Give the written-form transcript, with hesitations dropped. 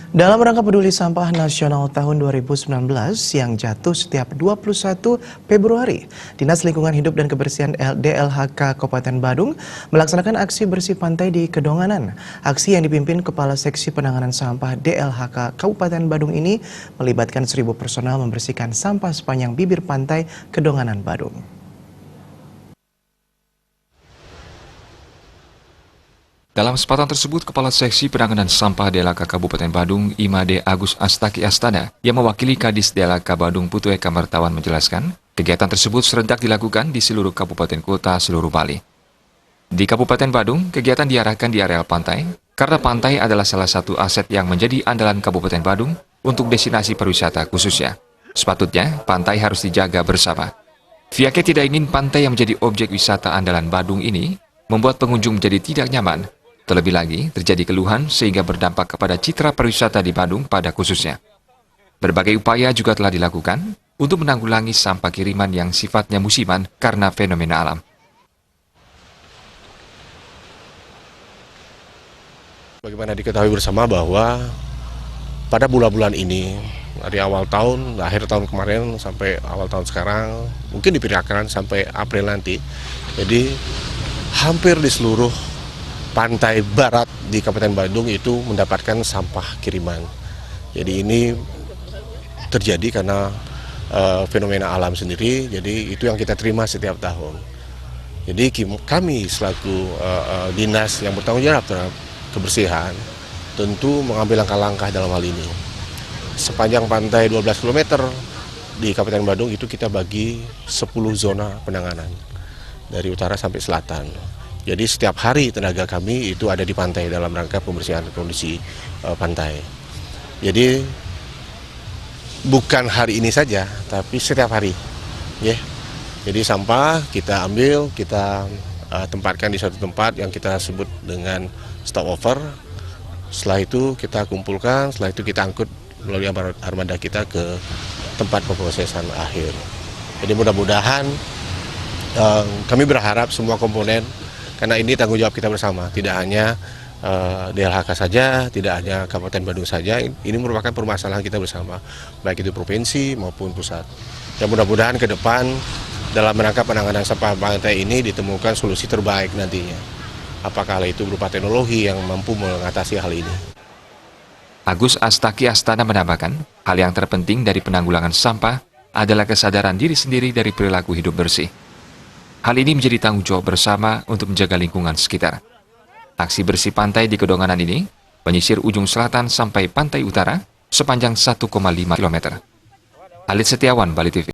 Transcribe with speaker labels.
Speaker 1: Dalam rangka peduli sampah nasional tahun 2019 yang jatuh setiap 21 Februari, Dinas Lingkungan Hidup dan Kebersihan DLHK Kabupaten Badung melaksanakan aksi bersih pantai di Kedonganan. Aksi yang dipimpin Kepala Seksi Penanganan Sampah DLHK Kabupaten Badung ini melibatkan 1.000 personel membersihkan sampah sepanjang bibir pantai Kedonganan Badung.
Speaker 2: Dalam kesempatan tersebut, Kepala Seksi Penanganan Sampah DLHK Kabupaten Badung, Imade Agus Astaki Astana, yang mewakili Kadis DLHK Badung Putu Eka Martawan menjelaskan, kegiatan tersebut serentak dilakukan di seluruh kabupaten kota seluruh Bali. Di Kabupaten Badung, kegiatan diarahkan di areal pantai, karena pantai adalah salah satu aset yang menjadi andalan Kabupaten Badung untuk destinasi pariwisata khususnya. Sepatutnya, pantai harus dijaga bersama. Pihaknya tidak ingin pantai yang menjadi objek wisata andalan Badung ini membuat pengunjung menjadi tidak nyaman. Terlebih lagi, terjadi keluhan sehingga berdampak kepada citra pariwisata di Badung pada khususnya. Berbagai upaya juga telah dilakukan untuk menanggulangi sampah kiriman yang sifatnya musiman karena fenomena alam.
Speaker 3: Bagaimana diketahui bersama bahwa pada bulan-bulan ini, dari awal tahun, akhir tahun kemarin sampai awal tahun sekarang, mungkin diperkirakan sampai April nanti, jadi hampir di seluruh pantai barat di Kabupaten Badung itu mendapatkan sampah kiriman. Jadi ini terjadi karena fenomena alam sendiri, jadi itu yang kita terima setiap tahun. Jadi kami selaku dinas yang bertanggung jawab terhadap kebersihan tentu mengambil langkah-langkah dalam hal ini. Sepanjang pantai 12 km di Kabupaten Badung itu kita bagi 10 zona penanganan dari utara sampai selatan. Jadi setiap hari tenaga kami itu ada di pantai dalam rangka pembersihan kondisi pantai. Jadi bukan hari ini saja, tapi setiap hari. Ya. Jadi sampah kita ambil, kita tempatkan di suatu tempat yang kita sebut dengan stopover. Setelah itu kita kumpulkan, setelah itu kita angkut melalui armada kita ke tempat pemrosesan akhir. Jadi mudah-mudahan kami berharap semua komponen, karena ini tanggung jawab kita bersama, tidak hanya DLHK saja, tidak hanya Kabupaten Badung saja, ini merupakan permasalahan kita bersama, baik itu provinsi maupun pusat. Dan mudah-mudahan ke depan dalam rangka penanganan sampah pantai ini ditemukan solusi terbaik nantinya. Apakah itu berupa teknologi yang mampu mengatasi hal ini.
Speaker 2: Agus Astaki Astana menambahkan, hal yang terpenting dari penanggulangan sampah adalah kesadaran diri sendiri dari perilaku hidup bersih. Hal ini menjadi tanggung jawab bersama untuk menjaga lingkungan sekitar. Aksi bersih pantai di Kedonganan ini menyisir ujung selatan sampai pantai utara sepanjang 1,5 km. Alit Setiawan, Bali TV.